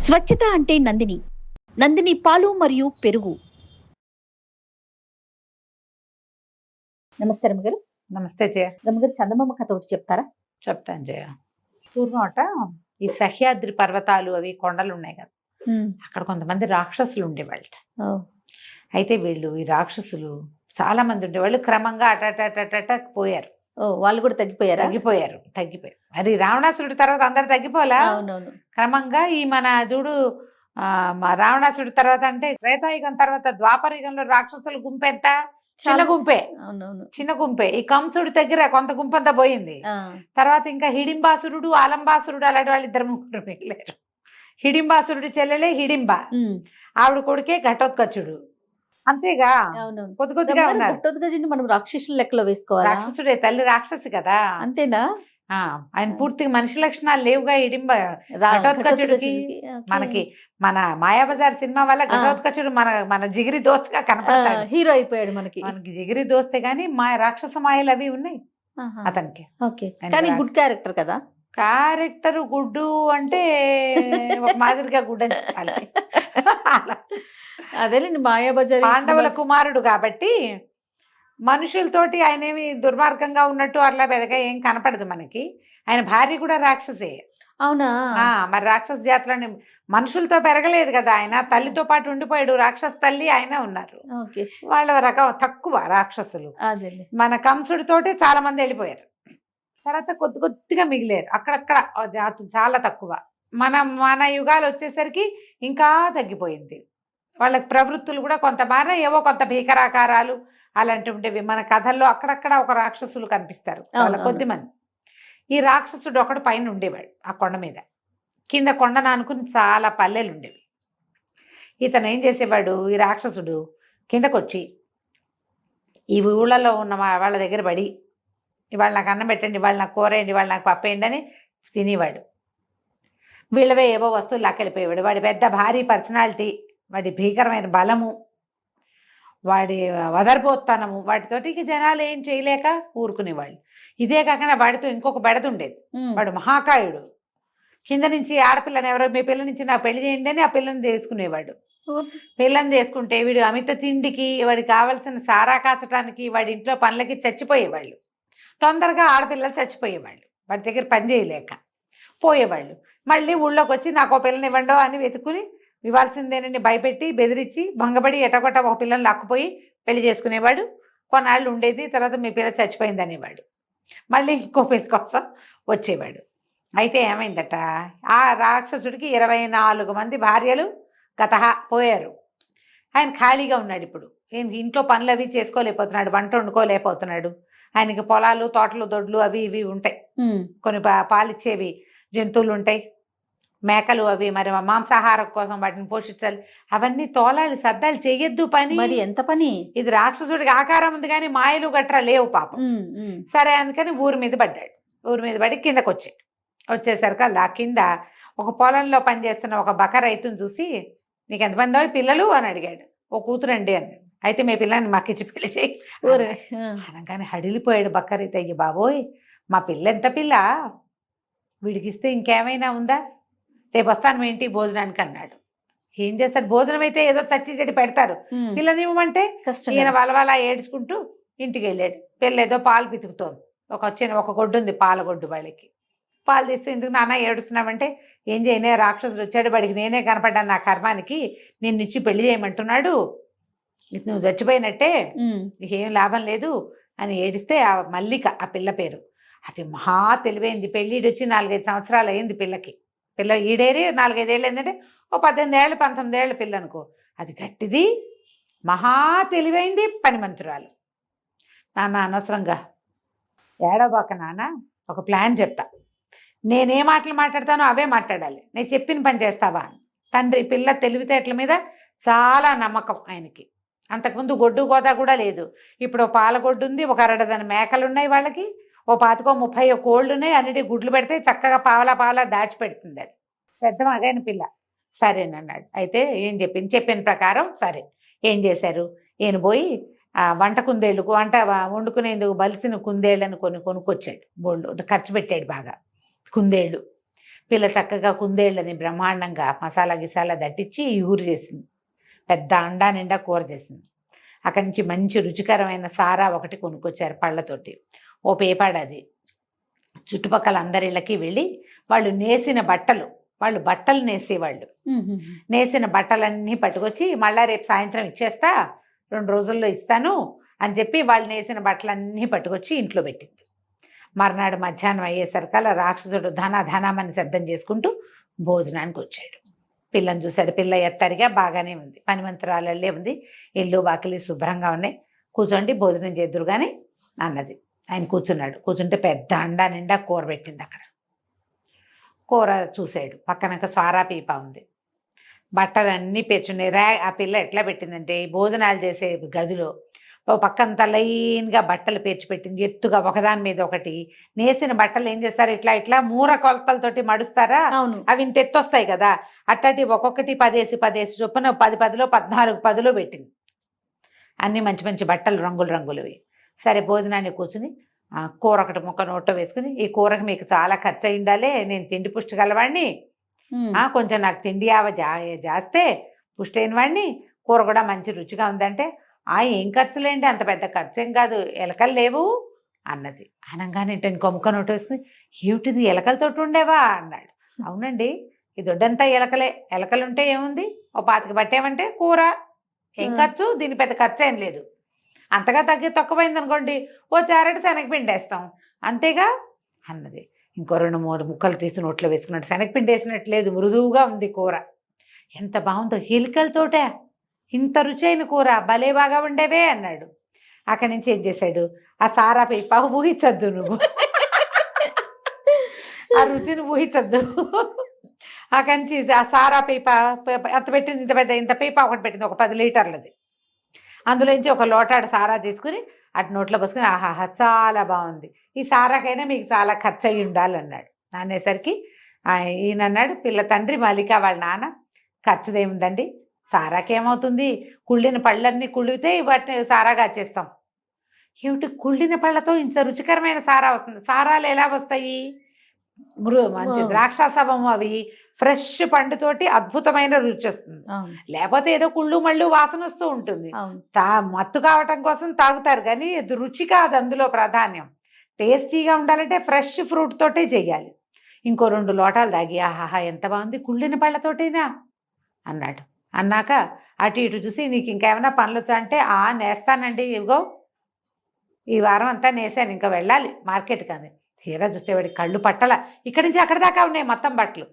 స్వచ్ఛత అంటే నందిని. నందిని పాలు మరియు పెరుగు. నమస్తే రమ్మగారు. నమస్తే జయ. రమ్మగారు, చందమామ కథ ఒకటి చెప్తారా? చెప్తాను జయ. పూర్వమట ఈ సహ్యాద్రి పర్వతాలు అవి కొండలు ఉన్నాయి కదా, అక్కడ కొంతమంది రాక్షసులు ఉండేవాళ్ళట. అయితే వీళ్ళు ఈ రాక్షసులు చాలా మంది ఉండేవాళ్ళు. క్రమంగా అటటటట పోయారు. వాళ్ళు కూడా తగ్గిపోయారు. మరి రావణాసురుడి తర్వాత అందరు తగ్గిపోలా. అవునవును. క్రమంగా ఈ మన చూడు రావణాసురుడి తర్వాత అంటే త్రేతాయుగం తర్వాత ద్వాపరయుగంలో రాక్షసుల గుంపు ఎంత? చిన్న గుంపే. అవునవును, చిన్న గుంపే. ఈ కంసుడి దగ్గర కొంత గుంపంతా పోయింది. తర్వాత ఇంకా హిడింబాసురుడు, ఆలంబాసురుడు అలాంటి వాళ్ళు ఇద్దరు ముగ్గురు మిగిలేరు. హిడింబాసురుడి చెల్లెలే హిడింబ, ఆవిడ కొడుకే ఘటోత్కచుడు. అంతేగా కొద్ది కొద్దిగా ఉన్నారు. మనం రాక్షసుల లెక్కలో వేసుకోవాలి. రాక్షసుడే, తల్లి రాక్షసి కదా. అంతేనా? ఆయన పూర్తిగా మనిషి లక్షణాలు లేవుగా హిడింబ. ఘటోత్కచుడికి మనకి మన మాయాబజార్ సినిమా వల్ల ఘటోత్కచుడు మన జిగిరి దోస్తగా కనపడతాడు. హీరో అయిపోయాడు మనకి జిగిరి దోస్తే గానీ రాక్షస మాయలు అవి ఉన్నాయి అతనికి. కానీ గుడ్ క్యారెక్టర్ కదా. క్యారెక్టర్ గుడ్డు అంటే ఒక మాదిరిగా గుడ్ అని చెప్పాలి. అదేలేండి, మాయాబజార్ పాండవుల కుమారుడు కాబట్టి మనుషులతోటి ఆయన ఏమి దుర్మార్గంగా ఉన్నట్టు అట్లా పెద్దగా ఏం కనపడదు మనకి. ఆయన భార్య కూడా రాక్షసే. అవునా? మరి రాక్షస జాతులని మనుషులతో పెరగలేదు కదా ఆయన. తల్లితో పాటు ఉండిపోయాడు. రాక్షస తల్లి ఆయన ఉన్నారు. వాళ్ళ రకం తక్కువ రాక్షసులు. మన కంసుడితోటి చాలా మంది వెళ్ళిపోయారు. తర్వాత కొద్ది కొద్దిగా మిగిలేరు. అక్కడక్కడ జాతులు చాలా తక్కువ. మన యుగాలు వచ్చేసరికి ఇంకా తగ్గిపోయింది. వాళ్ళకి ప్రవృత్తులు కూడా కొంత ఏవో కొంత భీకరాకారాలు అలాంటివి ఉండేవి. మన కథల్లో అక్కడక్కడ ఒక రాక్షసులు కనిపిస్తారు, వాళ్ళ కొద్ది మంది. ఈ రాక్షసుడు ఒకడు పైన ఉండేవాడు ఆ కొండ మీద. కింద కొండను అనుకుని చాలా పల్లెలు ఉండేవి. ఇతను ఏం చేసేవాడు, ఈ రాక్షసుడు కిందకు వచ్చి ఈ ఊళ్ళలో ఉన్న వాళ్ళ దగ్గర పడి, ఇవాళ నాకు అన్నం పెట్టండి, ఇవాళ నాకు కూర వేయండి, ఇవాళ నాకు పప్పేయండి అని తినేవాడు. వీళ్ళవే ఏవో వస్తువులు లాక్కెళ్ళిపోయేవాడు. వాడి పెద్ద భారీ పర్సనాలిటీ, వాడి భీకరమైన బలము, వాడి వదరబోత్తనము, వాటితోటి జనాలు ఏం చేయలేక ఊరుకునేవాళ్ళు. ఇదే కాకుండా వాడితో ఇంకొక బెడద ఉండేది. వాడు మహాకాయుడు. కింద నుంచి ఆడపిల్లని ఎవరో మీ పిల్ల నుంచి నాకు పెళ్లి చేయండి అని ఆ పిల్లని తీసుకునేవాడు. పిల్లని తీసుకుంటే వీడు అమిత తిండికి, వాడికి కావాల్సిన సారా కాచటానికి, వాడి ఇంట్లో పనులకి చచ్చిపోయేవాళ్ళు. తొందరగా ఆడపిల్లలు చచ్చిపోయేవాళ్ళు, వాడి దగ్గర పని చేయలేక పోయేవాళ్ళు. మళ్ళీ ఊళ్ళోకి వచ్చి నాకు ఒక పిల్లని ఇవ్వండో అని వెతుకుని ఇవ్వాల్సిందేనని భయపెట్టి బెదిరించి భంగపడి ఎటగొట్ట ఒక పిల్లని లాక్కుపోయి పెళ్లి చేసుకునేవాడు. కొన్నాళ్ళు ఉండేది. తర్వాత మీ పిల్ల చచ్చిపోయింది అనేవాడు. మళ్ళీ ఇంకో పిల్ల కోసం వచ్చేవాడు. అయితే ఏమైందట, ఆ రాక్షసుడికి 24 మంది భార్యలు పోయారు. ఆయన ఖాళీగా ఉన్నాడు. ఇప్పుడు ఇంట్లో పనులు అవి చేసుకోలేకపోతున్నాడు, వంట వండుకోలేకపోతున్నాడు. ఆయనకి పొలాలు, తోటలు, దొడ్లు అవి ఇవి ఉంటాయి. కొన్ని పాలిచ్చేవి జంతువులు ఉంటాయి, మేకలు, అవి మరి మాంసాహారం కోసం వాటిని పోషించాలి. అవన్నీ తోలాలి, సర్దాలు, చెయ్యొద్దు పని. మరి ఎంత పని ఇది. రాక్షసుడికి ఆకారం ఉంది కానీ మాయలు గట్రా లేవు పాపం. సరే అందుకని ఊరి మీద పడ్డాడు. ఊరి మీద పడి కిందకు వచ్చేసరికి అలా కింద ఒక పొలంలో పనిచేస్తున్న ఒక బక రైతుని చూసి, నీకు ఎంతమందో పిల్లలు అని అడిగాడు. ఓ కూతురండి అని. అయితే మీ పిల్లని మాకు ఇచ్చి పెళ్లి చేయి అనగానే హడిలిపోయాడు బక్క రైతు. అయ్యి బాబోయ్, మా పిల్ల ఎంత పిల్ల, వీడికి ఇస్తే ఇంకేమైనా ఉందా, రేపు వస్తాను మీ ఇంటికి భోజనానికి అన్నాడు. ఏం చేస్తాడు, భోజనం అయితే ఏదో చచ్చి చెడి పెడతారు, పిల్లనివ్వమంటే ఈయన వాళ్ళ ఏడ్చుకుంటూ ఇంటికి వెళ్ళాడు. పిల్ల ఏదో పాలు పితుకుతోంది. ఒక గొడ్డు ఉంది, పాలగొడ్డు. వాళ్ళకి పాలు తీస్తూ, ఎందుకు నాన్న ఏడుస్తున్నామంటే, ఏం చేయనే రాక్షసుడు వచ్చాడు, వాడికి నేనే కనపడ్డాను నా కర్మానికి, నిన్నిచ్చి పెళ్లి చేయమంటున్నాడు, నువ్వు చచ్చిపోయినట్టే, నీకేం లాభం లేదు అని ఏడిస్తే ఆ మల్లిక ఆ పిల్ల పేరు. అది మహా తెలివైంది. పెళ్ళిడు వచ్చి 4-5 సంవత్సరాలు అయింది పిల్లకి. పిల్ల ఈడేరి 4-5 ఏళ్ళు ఏంటంటే ఓ 18 ఏళ్ళు 19 ఏళ్ళ పిల్ల అనుకో. అది గట్టిది, మహా తెలివైంది, పనిమంతురాలు. నాన్న అనవసరంగా ఏడవబాక నాన్న, ఒక ప్లాన్ చెప్తా, నేనే మాటలు మాట్లాడతానో అవే మాట్లాడాలి, నేను చెప్పిన పని చేస్తావా. తండ్రి పిల్ల తెలివితేటల మీద చాలా నమ్మకం ఆయనకి. అంతకుముందు గొడ్డు గోదా కూడా లేదు. ఇప్పుడు పాలగొడ్డు ఉంది, ఒక 2 మేకలు ఉన్నాయి వాళ్ళకి, ఓ 25-30 కోళ్ళు ఉన్నాయి. అన్నిటి గుడ్లు పెడితే చక్కగా పావలా దాచిపెడుతుంది. అది పెద్ద మగైన పిల్ల. సరేనన్నాడు. అయితే చెప్పిన ప్రకారం సరే ఏం చేశారు, ఈయన పోయి వంట కుందేళ్ళకు, వంట వండుకునేందుకు బలిసిన కుందేళ్ళని కొనుక్కొచ్చాడు. బోళ్ళు ఖర్చు పెట్టాడు బాగా. కుందేళ్ళు పిల్ల చక్కగా కుందేళ్ళని బ్రహ్మాండంగా మసాలా గిసాలా దట్టించి ఊరు చేసింది. పెద్ద అండా నిండా కూర చేసింది. అక్కడి నుంచి మంచి రుచికరమైన సారా ఒకటి కొనుక్కొచ్చారు పళ్ళతోటి. ఓ పేపాడు అది. చుట్టుపక్కల అందరిళ్ళకి వెళ్ళి వాళ్ళు నేసిన బట్టలు, వాళ్ళు బట్టలు నేసేవాళ్ళు, నేసిన బట్టలన్నీ పట్టుకొచ్చి మళ్ళా రేపు సాయంత్రం ఇచ్చేస్తా, 2 రోజుల్లో ఇస్తాను అని చెప్పి వాళ్ళు నేసిన బట్టలన్నీ పట్టుకొచ్చి ఇంట్లో పెట్టింది. మర్నాడు మధ్యాహ్నం అయ్యేసరికల్లా రాక్షసుడు ధనామని శబ్దం చేసుకుంటూ భోజనానికి వచ్చాడు. పిల్లని చూశాడు. పిల్ల ఎత్తరిగా బాగానే ఉంది, పనిమంతురాలే ఉంది, ఇల్లు వాకిలి శుభ్రంగా ఉన్నాయి, కూర్చోండి భోజనం చేద్దురు కానీ అన్నది. ఆయన కూర్చున్నాడు. కూర్చుంటే పెద్ద అండా నిండా కూర పెట్టింది. అక్కడ కూర చూశాడు. పక్కనక సారా పీప ఉంది, బట్టలన్నీ పేర్చున్నాయి. ఆ పిల్ల ఎట్లా పెట్టిందంటే భోజనాలు చేసే గదిలో ఓ పక్కంతా లైన్గా బట్టలు పేర్చి పెట్టింది, ఎత్తుగా ఒకదాని మీద ఒకటి. నేసిన బట్టలు ఏం చేస్తారు, ఇట్లా ఇట్లా మూర కొలతలతోటి మడుస్తారా, అవి ఇంత ఎత్తు వస్తాయి కదా, అట్టటి ఒక్కొక్కటి 10 చొప్పున 10 14 పెట్టింది. అన్నీ మంచి మంచి బట్టలు రంగులవి. సరే భోజనాన్ని కూర్చుని కూర ఒకటి ముక్క నోట్లో వేసుకుని, ఈ కూరకు మీకు చాలా ఖర్చు అయి ఉండాలి, నేను తిండి పుష్టి గలవాడిని, కొంచెం నాకు తిండి జాస్తే పుష్టి అయిన వాడిని, కూర కూడా మంచి రుచిగా ఉందంటే, ఏం ఖర్చులేండి, అంత పెద్ద ఖర్చు ఏం కాదు, ఎలకలు లేవు అన్నది. అనగానే ఇంకో ముక్క నోటు వేసుకుని, ఏమిటిది ఎలకలతోటి ఉండేవా అన్నాడు. అవునండి, ఈ దొడ్డంతా ఎలకలుంటే ఏముంది, ఓ 25 పట్టేమంటే కూర, ఏం ఖర్చు, దీని పెద్ద ఖర్చు ఏం లేదు, అంతగా తక్కువైంది అనుకోండి ఓ చారటి శనగపిండి వేస్తాం అంతేగా అన్నది. ఇంకో 2-3 ముక్కలు తీసి నోట్లో వేసుకున్నాడు. శనగపిండి వేసినట్లేదు, మృదువుగా ఉంది కూర, ఎంత బాగుందో, ఎలుకలతోటే ఇంత రుచి అయిన కూర, భలే బాగా ఉండేవే అన్నాడు. అక్కడి నుంచి ఏం చేశాడు, ఆ సారా పీప ఊహించద్దు నువ్వు, ఆ రుచిని ఊహించద్దు. అక్కడి నుంచి ఆ సారా పీప ఎంత పెట్టింది, ఇంత పీప ఒకటి పెట్టింది, ఒక 10 లీటర్లది. అందులోంచి ఒక లోటాడు సారా తీసుకుని అటు నోట్లో పోసుకుని, ఆహాహా చాలా బాగుంది, ఈ సారాకైనా మీకు చాలా ఖర్చు అయ్యి ఉండాలన్నాడు. అనేసరికి ఈయన అన్నాడు, పిల్ల తండ్రి మల్లిక వాళ్ళ నాన్న, ఖర్చుదేముందండి, సారాకేమవుతుంది, కుళ్ళిన పళ్ళన్నీ కుళ్ళితే వాటిని సారాగా చేస్తాం. ఏమిటి, కుళ్ళిన పళ్ళతో ఇంత రుచికరమైన సారా వస్తుంది, సారాలు ఎలా వస్తాయి, మంచి ద్రాక్షాసవము, అవి ఫ్రెష్ పండుతోటి అద్భుతమైన రుచి వస్తుంది, లేకపోతే ఏదో కుళ్ళు మళ్ళు వాసన వస్తూ ఉంటుంది, మత్తు కావటం కోసం తాగుతారు కానీ రుచి కాదు అందులో ప్రాధాన్యం. టేస్టీగా ఉండాలంటే ఫ్రెష్ ఫ్రూట్ తోటే చెయ్యాలి. ఇంకో 2 లోటాలు తాగి, ఆహాహా ఎంత బాగుంది, కుళ్ళిన పళ్ళతోటేనా అన్నాడు. అన్నాక అటు ఇటు చూసి, నీకు ఇంకేమైనా పనులు వచ్చా అంటే, నేస్తానండి, ఇదిగో ఈ వారం అంతా నేసాను, ఇంకా వెళ్ళాలి మార్కెట్కి అని. తీరా చూస్తే వాడి కళ్ళు పట్టల, ఇక్కడి నుంచి అక్కడ దాకా ఉన్నాయి మొత్తం బట్టలు.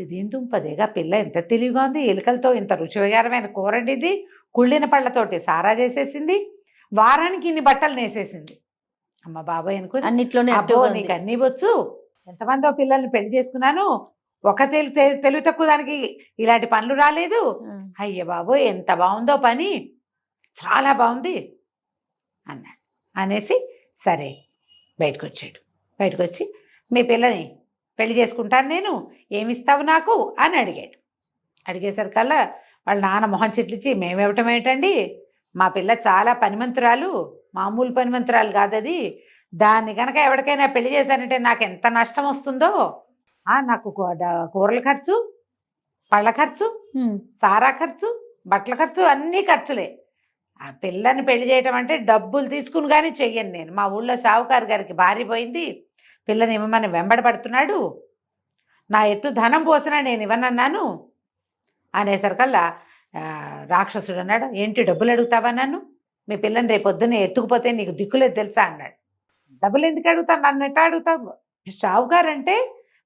ఇదేం దుంపదేగా, పిల్ల ఎంత తెలివిగా ఉంది, ఎలుకలతో ఇంత రుచికరమైన కూరండిది, కుళ్ళిన పళ్ళతోటి సారా చేసేసింది, వారానికి ఇన్ని బట్టలు నేసేసింది. అమ్మ బాబాయ్ అనుకుని, అన్నిట్లోనే నీకు అన్నీ వచ్చు, ఎంతమందో పిల్లల్ని పెళ్లి చేసుకున్నాను, ఒక తెలివి తక్కువ దానికి ఇలాంటి పనులు రాలేదు, అయ్య బాబోయ్ ఎంత బాగుందో పని, చాలా బాగుంది అన్నాడు. అనేసి సరే బయటకు వచ్చాడు. బయటకు వచ్చి, మీ పిల్లని పెళ్లి చేసుకుంటాను నేను, ఏమిస్తావు నాకు అని అడిగాడు. అడిగేసరికల్లా వాళ్ళ నాన్న మొహం చిట్లిచ్చి, మేమివ్వటం ఏంటండి, మా పిల్ల చాలా పనిమంతురాలు, మామూలు పనిమంతురాలు కాదు అది, దాన్ని కనుక ఎవరికైనా పెళ్లి చేశానంటే నాకు ఎంత నష్టం వస్తుందో, నాకు కూరల ఖర్చు, పళ్ళ ఖర్చు, సారా ఖర్చు, బట్టల ఖర్చు, అన్నీ ఖర్చులే. ఆ పిల్లని పెళ్లి చేయటం అంటే డబ్బులు తీసుకుని కానీ చెయ్యను నేను. మా ఊళ్ళో షావుకారు గారికి భార్య పోయింది, పిల్లని ఇవ్వమని వెంబడబడుతున్నాడు, నా ఎత్తు ధనం పోసినా నేను ఇవ్వనన్నాను అనేసరికల్లా రాక్షసుడు అన్నాడు, ఏంటి డబ్బులు అడుగుతావా నన్ను, మీ పిల్లని రేపు పొద్దున్నే ఎత్తుకుపోతే నీకు దిక్కులేదు తెలుసా అన్నాడు. డబ్బులు ఎందుకు అడుగుతాను, నన్ను ఎట్లా అడుగుతావు, షావుకారు అంటే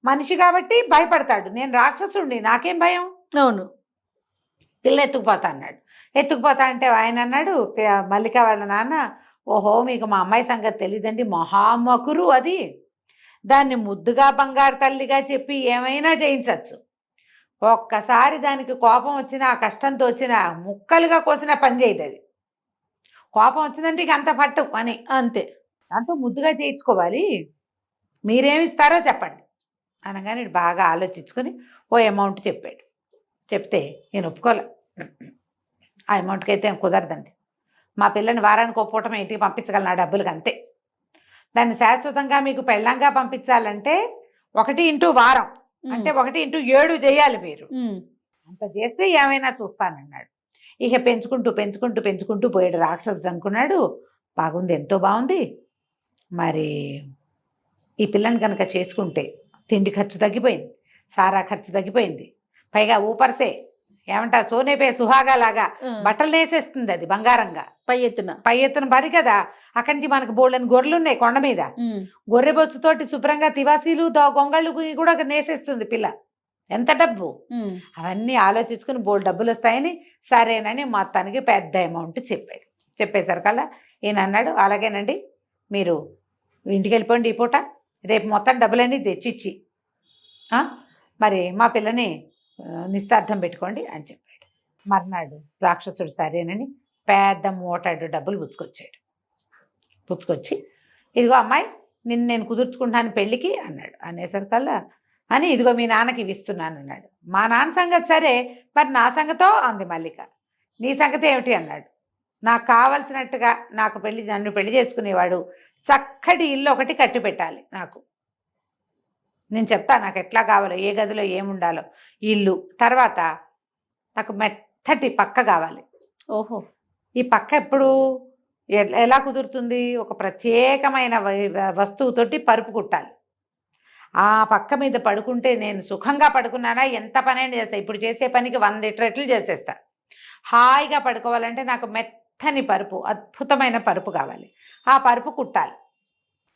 మనిషి కాబట్టి భయపడతాడు, నేను రాక్షసుడిని, నాకేం భయం, అవును పిల్ల ఎత్తుకుపోతా అన్నాడు. ఎత్తుకుపోతా అంటే ఆయన అన్నాడు, మల్లిక వాళ్ళ నాన్న, ఓహో మీకు మా అమ్మాయి సంగతి తెలియదండి, మహామకురు అది, దాన్ని ముద్దుగా బంగారు తల్లిగా చెప్పి ఏమైనా చేయించవచ్చు, ఒక్కసారి దానికి కోపం వచ్చినా, కష్టంతో వచ్చినా, ముక్కలుగా కోసినా పని చేయదు, అది కోపం వచ్చిందంటే ఇక అంత పట్టు పని అంతే, దాంతో ముద్దుగా చేయించుకోవాలి, మీరేమిస్తారో చెప్పండి అనగానే బాగా ఆలోచించుకొని ఓ అమౌంట్ చెప్పాడు. చెప్తే నేను ఒప్పుకోలే, ఆ అమౌంట్కి అయితే కుదరదండి, మా పిల్లని వారానికి ఒప్పుకోవటం ఇంటికి పంపించగలను ఆ డబ్బులకి అంతే, దాన్ని శాశ్వతంగా మీకు పెళ్ళంగా పంపించాలంటే 1 ఇంటూ వారం, అంటే 1x7 చేయాలి మీరు, అంత చేస్తే ఏమైనా చూస్తానన్నాడు. ఇక పెంచుకుంటూ పెంచుకుంటూ పెంచుకుంటూ పోయాడు. రాక్షసుడు అనుకున్నాడు, బాగుంది, ఎంతో బాగుంది, మరి ఈ పిల్లని కనుక చేసుకుంటే తిండి ఖర్చు తగ్గిపోయింది, సారా ఖర్చు తగ్గిపోయింది, పైగా ఊపర్సే ఏమంటారు సోనేపే సుహాగా లాగా బట్టలు నేసేస్తుంది, అది బంగారంగా పై ఎత్తున పరి కదా. అక్కడి నుంచి మనకు బోళ్ళని గొర్రెలు ఉన్నాయి కొండ మీద, గొర్రె బొచ్చుతోటి శుభ్రంగా తివాసీలు గొంగళ్ళు కూడా నేసేస్తుంది పిల్ల. ఎంత డబ్బు! అవన్నీ ఆలోచించుకుని బోల్ డబ్బులు వస్తాయని సరేనని మొత్తానికి పెద్ద అమౌంట్ చెప్పాడు. చెప్పేసరికల్లా ఈయన అన్నాడు, అలాగేనండి, మీరు ఇంటికి వెళ్ళిపోండి, ఈ పూట రేపు మొత్తం డబ్బులన్నీ తెచ్చిచ్చి మరి మా పిల్లని నిశ్చార్థం పెట్టుకోండి అని చెప్పాడు. మర్నాడు రాక్షసుడు సరేనని పెద్ద మోటాడు డబ్బులు పుచ్చుకొచ్చి ఇదిగో అమ్మాయి, నేను కుదుర్చుకుంటాను పెళ్ళికి అన్నాడు. అనేసరికల్లా అని ఇదిగో మీ నాన్నకి ఇవి ఇస్తున్నాను అన్నాడు. మా నాన్న సంగతి సరే, మరి నా సంగతో అంది మల్లిక. నీ సంగతి ఏమిటి అన్నాడు. నాకు కావలసినట్టుగా నన్ను పెళ్లి చేసుకునేవాడు చక్కటి ఇల్లు ఒకటి కట్టి పెట్టాలి నాకు. నేను చెప్తా నాకు ఎట్లా కావాలో, ఏ గదిలో ఏముండాలో ఇల్లు. తర్వాత నాకు మెత్తటి పక్క కావాలి. ఓహో, ఈ పక్క ఎప్పుడు ఎలా కుదురుతుంది? ఒక ప్రత్యేకమైన వస్తువుతోటి పరుపు కుట్టాలి. ఆ పక్క మీద పడుకుంటే నేను సుఖంగా పడుకున్నానా ఎంత పనైనా చేస్తా. ఇప్పుడు చేసే పనికి 100 రెట్లు చేసేస్తా. హాయిగా పడుకోవాలంటే నాకు మెత్తని పరుపు, అద్భుతమైన పరుపు కావాలి. ఆ పరుపు కుట్టాలి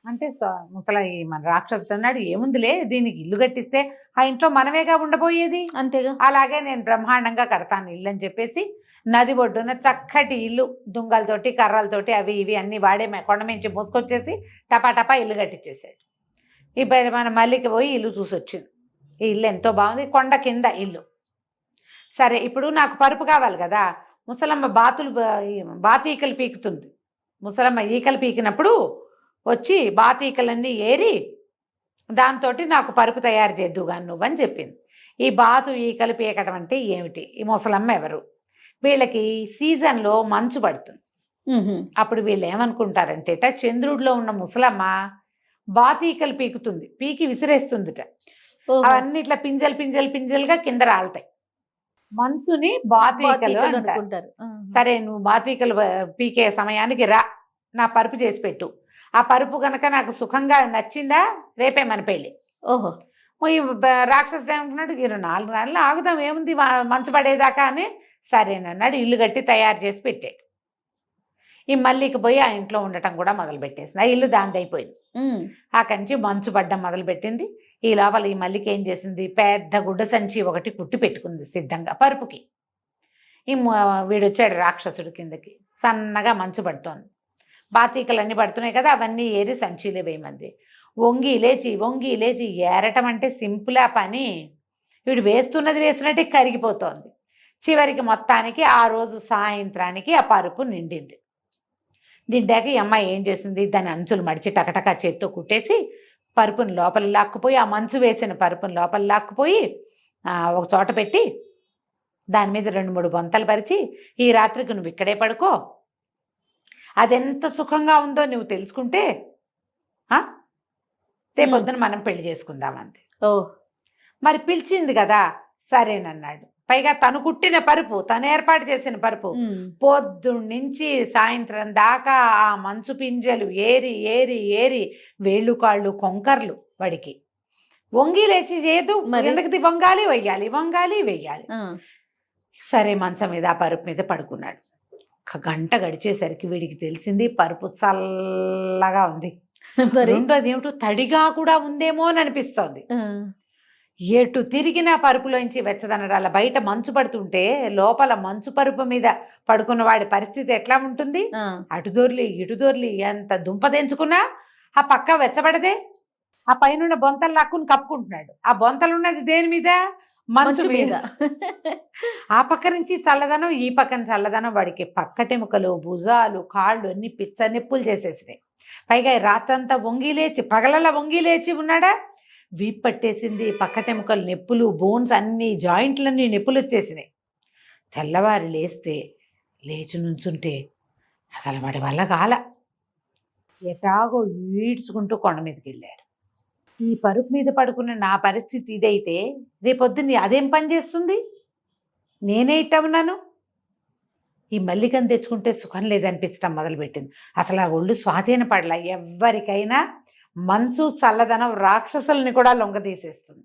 అంటే ముసలి మన రాక్షసుడు అన్నాడు, ఏముందిలే, దీనికి ఇల్లు కట్టిస్తే ఆ ఇంట్లో మనమేగా ఉండబోయేది, అంతేగా, అలాగే నేను బ్రహ్మాండంగా కడతాను ఇల్లు అని చెప్పేసి నది ఒడ్డున చక్కటి ఇల్లు దుంగలతోటి కర్రలతోటి అవి ఇవి అన్నీ వాడే కొండ మించి మోసుకొచ్చేసి టపా ఇల్లు కట్టించేసాడు. ఇప్పుడు మన మల్లికి పోయి ఇల్లు చూసి వచ్చింది. ఈ ఇల్లు ఎంతో బాగుంది, కొండ కింద ఇల్లు. సరే, ఇప్పుడు నాకు పరుపు కావాలి కదా. ముసలమ్మ బాతీకలు పీకుతుంది. ముసలమ్మ ఈకలు పీకినప్పుడు వచ్చి బాతీకలన్నీ ఏరి దాంతో నాకు పరుపు తయారు చేద్దుగాను నువ్వని చెప్పింది. ఈ బాతు ఈకలు పీకడం అంటే ఏమిటి? ఈ ముసలమ్మ ఎవరు? వీళ్ళకి సీజన్లో మంచు పడుతుంది. అప్పుడు వీళ్ళు ఏమనుకుంటారంటే చంద్రుడిలో ఉన్న ముసలమ్మ బాతీకలు పీకుతుంది, పీకి విసిరేస్తుందిట. అవన్నీ ఇట్లా పింజలుగా కింద రాలుతాయి. మంచుని బాతీకలు అంటారు. సరే, నువ్వు బాతీకలు పీకే సమయానికి రా, నా పరుపు చేసి పెట్టు. ఆ పరుపు గనక నాకు సుఖంగా నచ్చిందా రేపే మన పెళ్ళి. ఓహో, ఈ రాక్షసుడు ఏమంటున్నాడు, 4 నెలలు ఆగుదాం, ఏముంది మంచు పడేదాకా అని. సరేనన్నాడు. ఇల్లు కట్టి తయారు చేసి పెట్టాడు. ఈ మల్లికి పోయి ఆ ఇంట్లో ఉండటం కూడా మొదలుపెట్టేసింది. ఆ ఇల్లు దాందైపోయింది. అక్కడి నుంచి మంచు పడ్డం మొదలుపెట్టింది. ఈ లోపల ఈ మల్లికి ఏం చేసింది, పెద్ద గుడ్డ సంచి ఒకటి కుట్టి పెట్టుకుంది సిద్ధంగా పరుపుకి. ఈ వీడొచ్చాడు రాక్షసుడు కిందకి. సన్నగా మంచు పడుతోంది, బాతీకలన్నీ పడుతున్నాయి కదా, అవన్నీ ఏరి సంచిలో వేయమంది. వంగి లేచి ఏరటం అంటే సింపులా పని? వీడు వేసినట్టే కరిగిపోతోంది. చివరికి మొత్తానికి ఆ రోజు సాయంత్రానికి ఆ పరుపు నిండింది. దీంటాక ఈ అమ్మాయి ఏం చేసింది, దాని అంచులు మడిచి టకటకా చేత్తో కుట్టేసి పరుపుని లోపల లాక్కుపోయి, ఆ మంచు వేసిన పరుపుని లోపల లాక్కుపోయి ఒక చోట పెట్టి దాని మీద 2-3 బొంతలు పరిచి, ఈ రాత్రికి నువ్వు ఇక్కడే పడుకో, అదెంత సుఖంగా ఉందో నువ్వు తెలుసుకుంటే రేపొద్దున మనం పెళ్లి చేసుకుందామంది. మరి పిలిచింది కదా, సరేనన్నాడు. పైగా తను కుట్టిన పరుపు, తను ఏర్పాటు చేసిన పరుపు, పొద్దున్నుంచి సాయంత్రం దాకా ఆ మంచు పింజలు ఏరి వేళ్ళు కాళ్ళు కొంకర్లు వాడికి. వంగి లేచి చేయదు, ఎందుకు వంగాలి వెయ్యాలి. సరే, మంచం మీద ఆ పరుపు మీద పడుకున్నాడు. 1 గంట గడిచేసరికి వీడికి తెలిసింది పరుపు చల్లగా ఉంది. రెండోది ఏమిటో తడిగా కూడా ఉందేమో అని అనిపిస్తోంది. ఎటు తిరిగినా పరుపులోంచి వెచ్చదనరాల. బయట మంచు పడుతుంటే లోపల మంచు పరుపు మీద పడుకున్న వాడి పరిస్థితి ఎట్లా ఉంటుంది? అటు దొర్లి ఎంత దుంపదెంచుకున్నా ఆ పక్క వెచ్చబడదే. ఆ పైన బొంతలు లాక్కుని కప్పుకుంటున్నాడు. ఆ బొంతలు ఉన్నది దేని మీద? మంచు మీద. ఆ పక్క నుంచి చల్లదనం, ఈ పక్కన చల్లదనం. వాడికి పక్కటెముకలు, భుజాలు, కాళ్ళు అన్ని పిచ్చ నొప్పులు చేసేసినాయి. పైగా రాత్రంతా పగలలా వంగి లేచి ఉన్నాడా, వీపు పట్టేసింది, పక్కటెముకలు నొప్పులు, బోన్స్ అన్ని, జాయింట్లన్నీ నొప్పులు వచ్చేసినాయి. తెల్లవారి లేచి నుంచుంటే అసలు వాడి వల్ల కాల. ఎటాగో ఈడ్చుకుంటూ కొండ మీదకి వెళ్ళాడు. ఈ పరుపు మీద పడుకున్న నా పరిస్థితి ఇదైతే రేపొద్దున అదేం పని చేస్తుంది? నేనే ఇట్టన్నాను. ఈ మల్లికను తెచ్చుకుంటే సుఖం లేదనిపించడం మొదలుపెట్టింది. అసలు ఆ ఒళ్ళు స్వాధీన పడలా. ఎవరికైనా మనసు చల్లదనం రాక్షసుల్ని కూడా లొంగదీసేస్తుంది.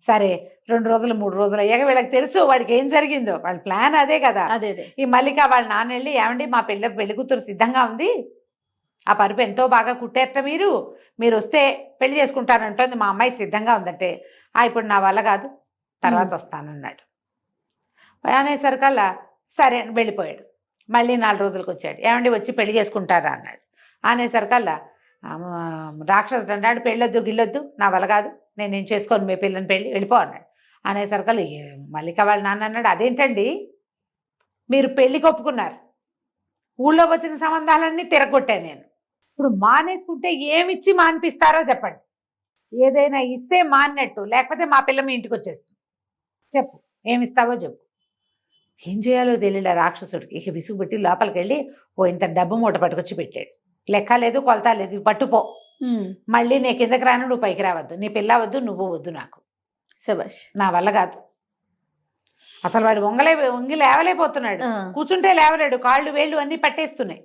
సరే 2 రోజులు 3 రోజులు అయ్యాక వీళ్ళకి తెలుసు వాడికి ఏం జరిగిందో. వాళ్ళ ప్లాన్ అదే కదా. అదే ఈ మల్లిక వాళ్ళ నాన్న వెళ్ళి, ఏమండి మా పెళ్లి కూతురు సిద్ధంగా ఉంది, ఆ పరుపు ఎంతో బాగా కుట్టేట, మీరు వస్తే పెళ్లి చేసుకుంటానంటోంది, మా అమ్మాయి సిద్ధంగా ఉందంటే, ఇప్పుడు నా వల్ల కాదు, తర్వాత వస్తానన్నాడు. అనేసరికల్లా సరే అని వెళ్ళిపోయాడు. మళ్ళీ 4 రోజులకు వచ్చాడు. ఏమండి వచ్చి పెళ్లి చేసుకుంటారా అన్నాడు. అనేసరికల్లా రాక్షసుడు అన్నాడు, పెళ్ళొద్దు గిల్లొద్దు, నా వల్ల కాదు, నేను చేసుకోను మీ పిల్లని పెళ్ళి, వెళ్ళిపో అన్నాడు. అనేసరికల్లా మల్లిక వాళ్ళ నాన్న అన్నాడు, అదేంటండి మీరు పెళ్ళికి ఒప్పుకున్నారు, ఊళ్ళో వచ్చిన సంబంధాలన్నీ తిరగొట్టాను నేను, ఇప్పుడు మానేసుకుంటే ఏమిచ్చి మానిపిస్తారో చెప్పండి. ఏదైనా ఇస్తే మాన్నట్టు, లేకపోతే మా పిల్ల మీ ఇంటికి వచ్చేస్తుంది, చెప్పు ఏమిస్తావో చెప్పు. ఏం చేయాలో తెలియలే రాక్షసుడికి. ఇక విసుగు పెట్టి లోపలికి వెళ్ళి ఇంత డబ్బు మూట పట్టుకొచ్చి పెట్టాడు. లెక్క లేదు కొలత లేదు, పట్టుపో, మళ్ళీ నీ కిందకి రాను, నువ్వు పైకి రావద్దు, నీ పిల్ల వద్దు, నువ్వు వద్దు, నాకు శభాష్, నా వల్ల కాదు. అసలు వాడు వంగి లేవలేకపోతున్నాడు, కూర్చుంటే లేవలేడు, కాళ్ళు వేళ్ళు అన్నీ పట్టేస్తున్నాయి.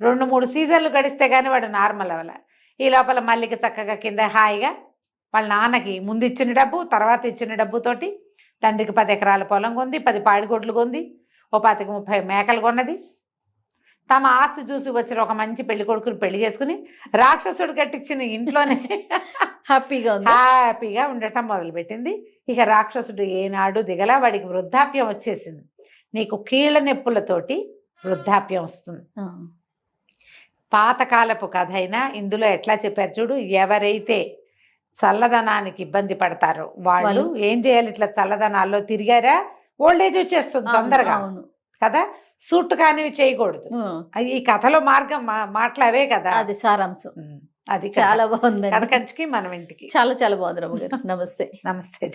2-3 సీజన్లు గడిస్తే కానీ వాడు నార్మల్ అవ్వాల. ఈ లోపల మల్లిక చక్కగా కింద హాయిగా వాళ్ళ నాన్నకి ముందు ఇచ్చిన డబ్బు, తర్వాత ఇచ్చిన డబ్బుతోటి తండ్రికి 10 ఎకరాల పొలం కొంది, 10 పాడిగొడ్లు కొంది, 25-30 మేకలు కొన్నది. తమ ఆస్తి చూసి వచ్చిన ఒక మంచి పెళ్లి కొడుకుని పెళ్లి చేసుకుని రాక్షసుడు కట్టించిన ఇంట్లోనే హ్యాపీగా ఉండటం మొదలుపెట్టింది. ఇక రాక్షసుడు ఏనాడు దిగలా. వాడికి వృద్ధాప్యం వచ్చేసింది. నీకు కీళ్ళ నొప్పులతోటి వృద్ధాప్యం వస్తుంది. పాతకాలపు కథ అయినా ఇందులో ఎట్లా చెప్పారు చూడు, ఎవరైతే చల్లదనానికి ఇబ్బంది పడతారో వాళ్ళు ఏం చేయాలి, ఇట్లా చల్లదనాల్లో తిరిగారా ఓల్డేజ్ వచ్చేస్తుంది తొందరగా కదా. సూట్ కానివి చేయకూడదు. ఈ కథలో మార్గం మాటలవే కదా, అది సారాంశం. అది చాలా బాగుంది. కథ కంచికి మనం ఇంటికి. చాలా బాగుంది రమ్మ గారు. నమస్తే. నమస్తే.